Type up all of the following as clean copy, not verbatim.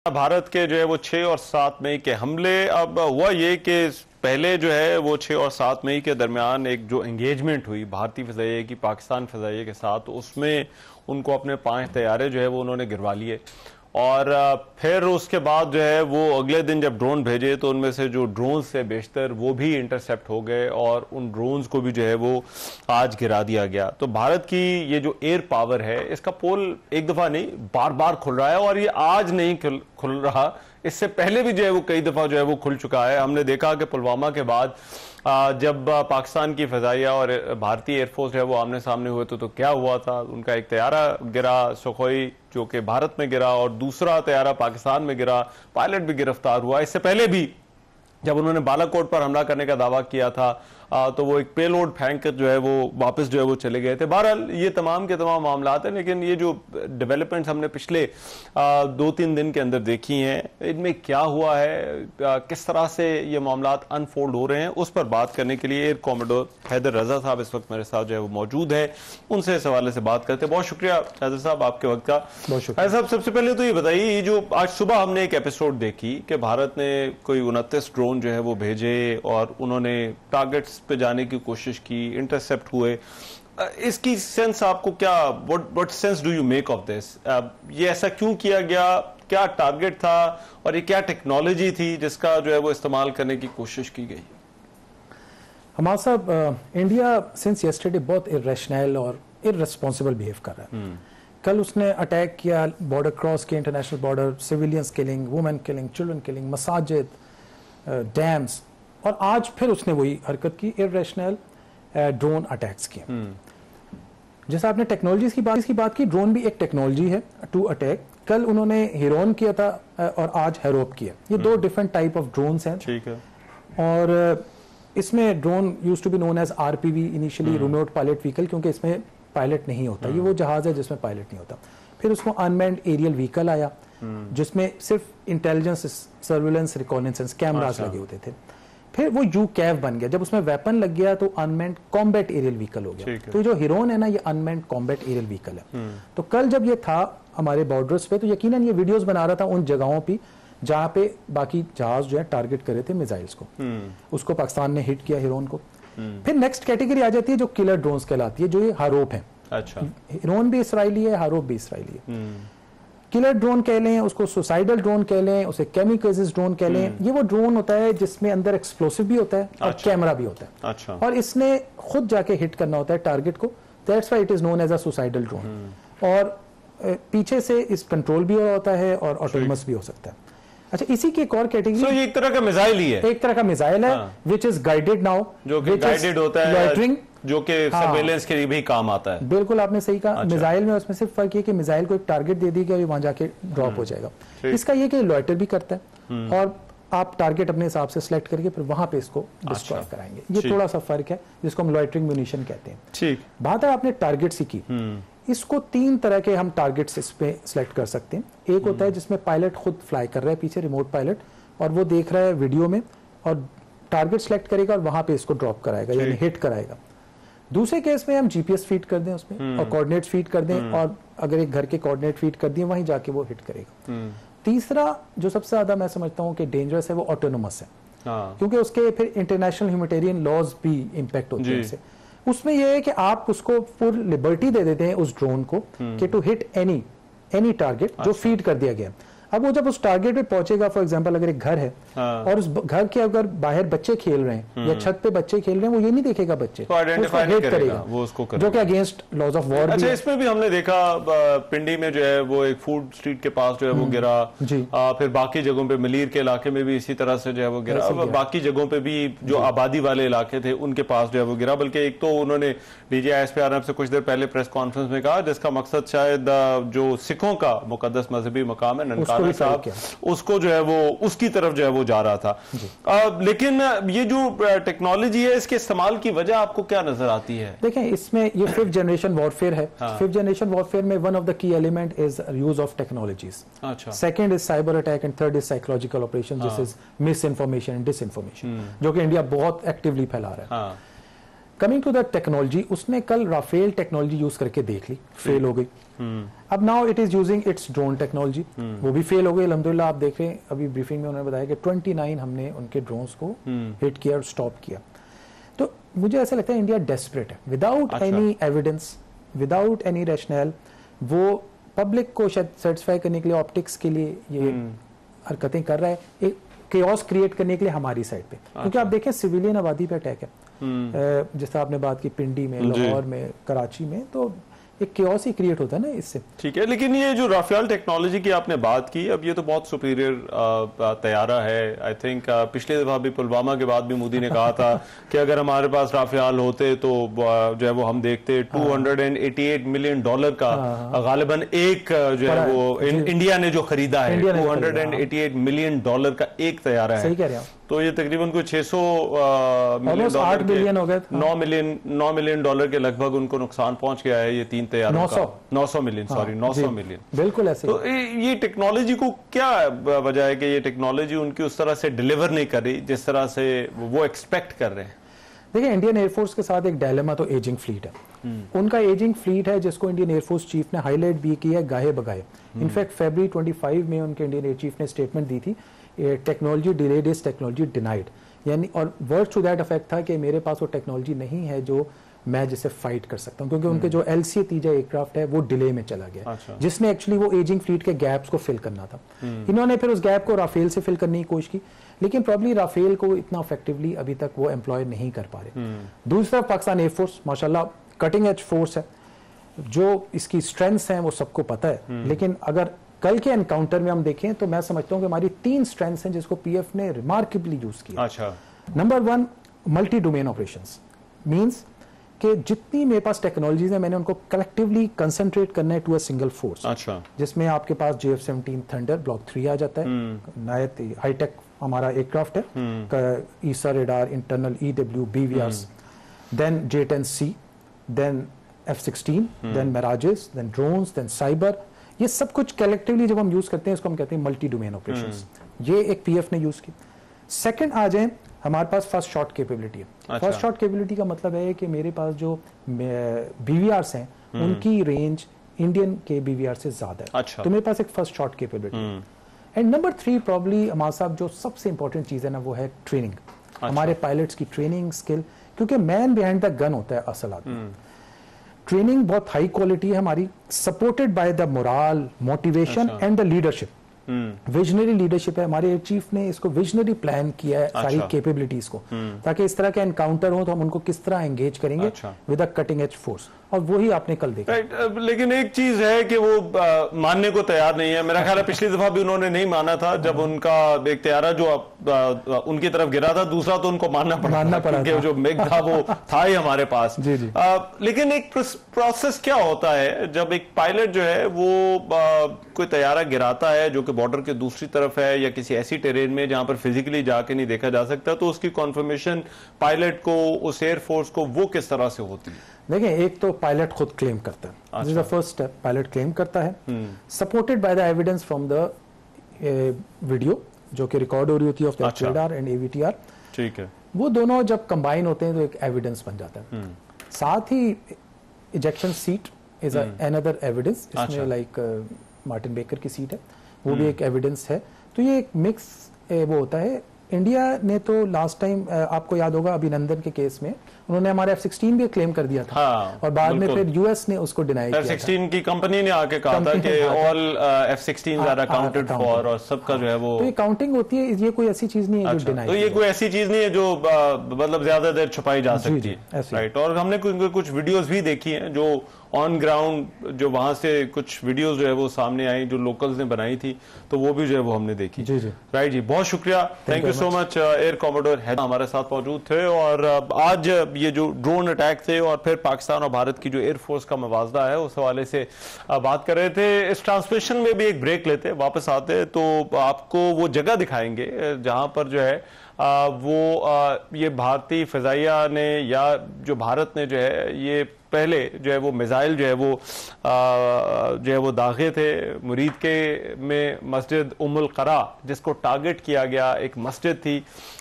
भारत के जो है वो 6 और 7 मई के हमले। अब हुआ ये कि पहले जो है वो 6 और 7 मई के दरमियान एक जो एंगेजमेंट हुई भारतीय फ़िज़ाइया की पाकिस्तान फ़िज़ाइया के साथ, तो उसमें उनको अपने 5 तैयारे जो है वो उन्होंने गिरवा लिए। और फिर उसके बाद जो है वो अगले दिन जब ड्रोन भेजे तो उनमें से जो ड्रोन्स थे बेशतर वो भी इंटरसेप्ट हो गए और उन ड्रोन्स को भी जो है वो आज गिरा दिया गया। तो भारत की ये जो एयर पावर है इसका पोल एक दफ़ा नहीं बार बार खुल रहा है, और ये आज नहीं खुल रहा, इससे पहले भी जो है वो कई दफ़ा जो है वो खुल चुका है। हमने देखा कि पुलवामा के बाद जब पाकिस्तान की फ़िज़ाइया और भारतीय एयरफोर्स जो है वो आमने सामने हुए तो क्या हुआ था, उनका एक तैयारा गिरा सुखोई जो कि भारत में गिरा और दूसरा तैयारा पाकिस्तान में गिरा, पायलट भी गिरफ्तार हुआ। इससे पहले भी जब उन्होंने बालाकोट पर हमला करने का दावा किया था तो वो एक पेलोड फेंक कर जो है वो वापस जो है वो चले गए थे। बहरहाल ये तमाम के तमाम मामलात हैं, लेकिन ये जो डेवलपमेंट्स हमने पिछले 2-3 दिन के अंदर देखी हैं, इनमें क्या हुआ है, किस तरह से ये मामलात अनफोल्ड हो रहे हैं, उस पर बात करने के लिए एयर कॉमोडोर हैदर रजा साहब इस वक्त मेरे साथ जो है वो मौजूद है। उनसे इस हवाले से बात करते हैं। बहुत शुक्रिया हैदर साहब आपके वक्त का। बहुत शुक्रिया साहब। सबसे पहले तो ये बताइए, ये जो आज सुबह हमने एक एपिसोड देखी कि भारत ने कोई 29 ड्रोन जो है वो भेजे और उन्होंने टारगेट्स पे जाने की कोशिश की, इंटरसेप्ट हुए, इसकी सेंस आपको क्या, what sense do you make of this? ये ऐसा क्यों किया गया, क्या टारगेट था और ये क्या टेक्नोलॉजी थी जिसका जो है वो इस्तेमाल करने की कोशिश की गई? हमारा साहब, इंडिया सिंस यस्टरडे बहुत इरेशनल और इररेस्पॉन्सिबल बिहेव कर रहा है। कल उसने अटैक किया बॉर्डर क्रॉस किया, international border, civilians killing, women killing, children killing, मसाजिद, डैम्स, और आज फिर उसने वही हरकत की, इररेशनल ड्रोन अटैक्स किए। जैसे आपने टेक्नोलॉजी की बात की, ड्रोन भी एक टेक्नोलॉजी है टू अटैक। कल उन्होंने हेरोन किया था और आज हेरोप किया। ये दो डिफरेंट टाइप ऑफ ड्रोन्स हैं। ठीक है। और इसमें drone used to be known as RPV initially, remote pilot vehicle, क्योंकि इसमें पायलट नहीं होता। ये वो जहाज है जिसमें पायलट नहीं होता। फिर उसको अनमैन्ड एरियल व्हीकल आया जिसमें सिर्फ इंटेलिजेंस, सर्विलेंस, रिकॉनेसेंस कैमरास लगे होते थे। फिर वो यू कैव बन गया। जब उसमें वेपन लग गया तो अनमैन्ड कॉम्बैट एरियल व्हीकल हो गया। तो जो हिरोन है ना, ये अनमैन्ड कॉम्बैट एरियल व्हीकल है। तो कल जब ये था हमारे बॉर्डर्स पे, तो यकीनन ये वीडियोस बना रहा था उन जगहों पे जहां पे बाकी जहाज जो है टारगेट करे थे मिसाइल्स को। उसको पाकिस्तान ने हिट किया हिरोन को। फिर नेक्स्ट कैटेगरी आ जाती है जो किलर ड्रोन्स कहलाती है, जो ये हारोप है। अच्छा, हिरोन भी इसराइली है, हारोप भी इसराइली है। किलर ड्रोन कह लें, उसको सुसाइडल ड्रोन कह लें, उसे केमिकल्स ड्रोन कह लें। ये वो ड्रोन होता है जिसमें अंदर एक्सप्लोसिव भी होता है और कैमरा भी होता है। अच्छा। और इसने खुद जाके हिट करना होता है टारगेट को। That's why it is known as a suicidal drone. और पीछे से इस कंट्रोल भी हो रहा होता है और ऑटोनमस भी हो सकता है। अच्छा, इसी की एक और कैटेगरी, ये एक तरह का मिसाइल ही है, एक तरह का मिसाइल है विच इज गाइडेड नाउ, जो कि गाइडेड होता है, लॉइटरिंग, जो कि सर्वेलेंस के लिए भी काम आता है। बिल्कुल आपने सही कहा। अच्छा। मिसाइल में उसमें सिर्फ फर्क ये कि मिसाइल को एक टारगेट दे दी गया, वहां जाके ड्रॉप हो जाएगा। इसका ये कि लॉइटर भी करता है और आप टारगेट अपने हिसाब से सिलेक्ट करके फिर वहां पे इसको डिस्ट्रॉय कराएंगे। ये थोड़ा सा फर्क है जिसको हम लॉइटरिंग म्यूनिशन कहते हैं। ठीक बात है आपने टारगेट से की। इसको 3 तरह के हम टारगेट्स इस पे सिलेक्ट कर सकते हैं। एक होता है जिसमें पायलट खुद फ्लाई कर रहा है पीछे, रिमोट पायलट, और वो देख रहा है वीडियो में और टारगेट सिलेक्ट करेगा और वहां पे इसको ड्रॉप कराएगा, यानी हिट कराएगा। दूसरे केस में हम जीपीएस फीड कर दें उसमें और कोऑर्डिनेट्स फीड कर दें, और अगर एक घर के कोऑर्डिनेट फीड कर दिए वहीं जाके वो हिट करेगा। तीसरा जो सबसे ज्यादा मैं समझता हूँ कि डेंजरस है, वो ऑटोनोमस है। क्योंकि उसके फिर इंटरनेशनल ह्यूमैनिटेरियन लॉज भी इंपैक्ट होते हैं उससे। उसमें यह है कि आप उसको फुल लिबर्टी दे देते हैं उस ड्रोन को कि टू हिट एनी टारगेट जो फीड कर दिया गया। अब वो जब उस टारगेट पे पहुंचेगा, फॉर एग्जांपल अगर एक घर है और उस घर के अगर बाहर बच्चे खेल रहे हैं या छत पे बच्चे खेल रहे हैं, वो ये नहीं देखेगा बच्चे, तो आइडेंटिफाई नहीं करेगा, वो उसको करेगा, जो कि अगेंस्ट लॉज ऑफ वॉर। अच्छा, इसमें भी हमने देखा पिंडी में जो है वो एक फूड स्ट्रीट के पास जो है वो गिरा, फिर बाकी जगहों पे मलीर के इलाके में भी इसी तरह से जो है वो गिरा, बाकी जगहों पे भी जो आबादी वाले इलाके थे उनके पास जो है वो गिरा। बल्कि एक तो उन्होंने डीजीआईएसपी आरएफ से कुछ देर पहले प्रेस कॉन्फ्रेंस में कहा जिसका मकसद शायद जो सिखों का मुकद्दस मजहबी मकाम है ननकाना साहब, उसको जो है वो उसकी तरफ जो है वो जा रहा था। लेकिन ये जो टेक्नोलॉजी है इसके इस्तेमाल की वजह आपको क्या नजर आती है? देखें, इसमें ये 5th जनरेशन वॉरफेयर है। 5th जनरेशन वॉरफेयर में one of the key element is use of technologies. अच्छा। Second is cyber attack and third is psychological operation, this is misinformation and disinformation, जो कि India बहुत actively फैला रहा है। Coming to the technology, उसने कल Rafale technology use करके देख ली, फेल हो गई। अब now it is using its drone technology, वो भी फेल हो गई अल्हम्दुलिल्लाह। आप देख रहे हैं अभी ब्रीफिंग में उन्होंने बताया कि 29 हमने उनके ड्रोन्स को हिट किया और स्टॉप किया। तो मुझे ऐसा लगता है इंडिया डेस्परेट है, without any evidence, without any rational, वो पब्लिक को शायद सेटिस्फाई करने के लिए, ऑप्टिक्स के लिए ये हरकतें कर रहा है, एक केओस क्रिएट करने के लिए हमारी साइड पे। क्योंकि आप देखें सिविलियन आबादी पे अटैक है, जैसे आपने बात की पिंडी में, लाहौर में, कराची में, तो एक केओस ही क्रिएट होता है ना इससे। ठीक है, लेकिन ये जो राफेल टेक्नोलॉजी की आपने बात की, अब ये तो बहुत सुपीरियर तैयारा है। आई थिंक पिछले दफा भी पुलवामा के बाद भी मोदी ने कहा था कि अगर हमारे पास राफेल होते तो जो है वो हम देखते $288 मिलियन का गालिबन एक जो है वो इंडिया ने जो खरीदा है, $288 मिलियन का एक तैयारा है। सही कह रहे हैं, तो ये तकरीबन कुछ 600 $8 बिलियन हो गए, 9 मिलियन डॉलर के लगभग उनको नुकसान पहुंच गया है ये 3 तैयारों का। 900 मिलियन, सॉरी 900 मिलियन, बिल्कुल ऐसे। तो ये टेक्नोलॉजी को क्या वजह है कि ये टेक्नोलॉजी उनकी उस तरह से डिलीवर नहीं कर रही जिस तरह से वो एक्सपेक्ट कर रहे हैं? देखिए, इंडियन एयरफोर्स के साथ एक डायलेमा तो एजिंग फ्लीट है। उनका एजिंग फ्लीट है जिसको इंडियन एयरफोर्स चीफ ने हाईलाइट भी किया है गाहे बगाए। इनफैक्ट फरवरी 25 में उनके इंडियन एयर चीफ ने स्टेटमेंट दी थी, technology delayed is technology denied, यानी और वर्ड टू दैट इफेक्ट था कि मेरे पास वो टेक्नोलॉजी नहीं है जो मैं जिसे फाइट कर सकता हूं, क्योंकि उनके जो LCA तीजा एयरक्राफ्ट है वो डिले में चला गया। अच्छा। जिसने एक्चुअली वो एजिंग फ्लीट के गैप्स को फिल करना था। इन्होंने फिर उस गैप को राफेल से फिल करने की कोशिश की, लेकिन प्रॉब्ली राफेल को इतना इफेक्टिवली अभी तक वो एम्प्लॉय नहीं कर पा रहे। दूसरी तरफ पाकिस्तान एयरफोर्स माशाल्लाह कटिंग एज फोर्स है, जो इसकी स्ट्रेंथ्स हैं वो सबको पता है। लेकिन अगर कल के एनकाउंटर में हम देखें तो मैं समझता हूं कि हमारी 3 स्ट्रेंथ्स हैं जिसको PF ने रिमार्केबली यूज किया। अच्छा। Number 1, multi domain operations, means कि जितनी मेरे पास टेक्नोलॉजीज है मैंने उनको कलेक्टिवली कंसंट्रेट करना है टू अ सिंगल फोर्स। अच्छा। जिसमें आपके पास JF-17 थंडर ब्लॉक 3 आ जाता है, नायत हाईटेक हमारा एयरक्राफ्ट है, AESA radar, internal EW, BVRs, then J-10C, then F-16, then mirages, then drones, then cyber. ये सब कुछ कलेक्टिवली जब हम यूज करते हैं इसको हम कहते हैं मल्टी डोमेन ऑपरेशंस। ये एक PF ने यूज की। सेकंड आ जाए, हमारे पास फर्स्ट शॉट कैपेबिलिटी है। अच्छा। फर्स्ट शॉट कैपेबिलिटी का मतलब है कि मेरे पास जो BVRs हैं उनकी रेंज इंडियन के BVR से ज्यादा है। अच्छा। तो मेरे पास एक first shot capability. And number 3 probably हमारे साथ जो सबसे इंपॉर्टेंट चीज है ना वो है ट्रेनिंग। अच्छा। हमारे पायलट्स की ट्रेनिंग स्किल, क्योंकि मैन बिहाइंड द गन होता है असल आदमी। ट्रेनिंग बहुत हाई क्वालिटी है हमारी, supported by the moral, motivation and the leadership. Visionary leadership है, हमारे चीफ ने इसको विजनरी प्लान किया है। सारी कैपेबिलिटीज को, ताकि इस तरह के एनकाउंटर हो तो हम उनको किस तरह एंगेज करेंगे with a cutting edge force, और वही आपने कल देखा। लेकिन एक चीज है कि वो मानने को तैयार नहीं है। मेरा ख्याल है पिछली दफा भी उन्होंने नहीं माना था जब उनका एक तैयारा जो उनकी तरफ गिरा था, दूसरा तो उनको मानना पड़ा क्योंकि जो मिग था वो था ही हमारे पास। जी जी। लेकिन एक प्रोसेस क्या होता है जब एक पायलट जो है वो कोई तैयारा गिराता है जो कि बॉर्डर के दूसरी तरफ है या किसी ऐसी टेरेन में जहां पर फिजिकली जाके नहीं देखा जा सकता, तो उसकी कॉन्फर्मेशन पायलट को, उस एयरफोर्स को, वो किस तरह से होती है? देखिए, एक तो पायलट खुद क्लेम करता है, this is the first step. Pilot claim करता है, supported by the evidence from the video जो कि रिकॉर्ड हो रही होती है of the radar and AVTR। ठीक है। वो दोनों जब कंबाइन होते हैं तो एक एविडेंस बन जाता है। साथ ही ejection seat is another evidence, इसमें लाइक मार्टिन बेकर की सीट है, वो भी एक एविडेंस है। तो ये एक मिक्स वो होता है। इंडिया ने तो लास्ट टाइम आपको याद होगा अभिनंदन के केस में उन्होंने हमारे F-16 भी क्लेम कर दिया था। हाँ, और बाद में फिर US ने उसको डिनाई किया। F-16 की कंपनी ने आके कहा था कि all F-16 are accounted for, और सबका जो है वो, तो ये काउंटिंग होती है, ये कोई ऐसी चीज नहीं है जो डिनाई। तो ये कोई ऐसी चीज नहीं है जो मतलब ज्यादा देर छुपाई जा सकती है, राइट। और हमने कुछ वीडियोस भी देखी हैं जो ऑन ग्राउंड, जो वहां से कुछ वीडियोस जो है वो सामने आई जो लोकल्स ने बनाई थी, तो वो भी जो है वो हमने देखी। जी जी। राइट जी, बहुत शुक्रिया, thank you so much. Air commodore Haider हमारे साथ मौजूद थे, और आज ये जो ड्रोन अटैक थे और फिर पाकिस्तान और भारत की जो एयरफोर्स का मवाजदा है उस हवाले से बात कर रहे थे। इस ट्रांसमिशन में भी एक ब्रेक लेते, वापस आते तो आपको वो जगह दिखाएंगे जहां पर जो है वो ये भारतीय फिजाइया ने या जो भारत ने जो है ये पहले जो है वो मिसाइल जो है वो दागे थे मुरीद के में मस्जिद उम्मुल क़रा जिसको टारगेट किया गया, एक मस्जिद थी,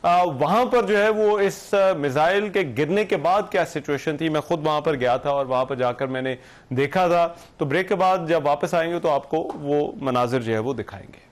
वहां पर जो है वो इस मिसाइल के गिरने के बाद क्या सिचुएशन थी। मैं खुद वहां पर गया था और वहां पर जाकर मैंने देखा था। तो ब्रेक के बाद जब वापस आएंगे तो आपको वो मनाजिर जो है वो दिखाएंगे।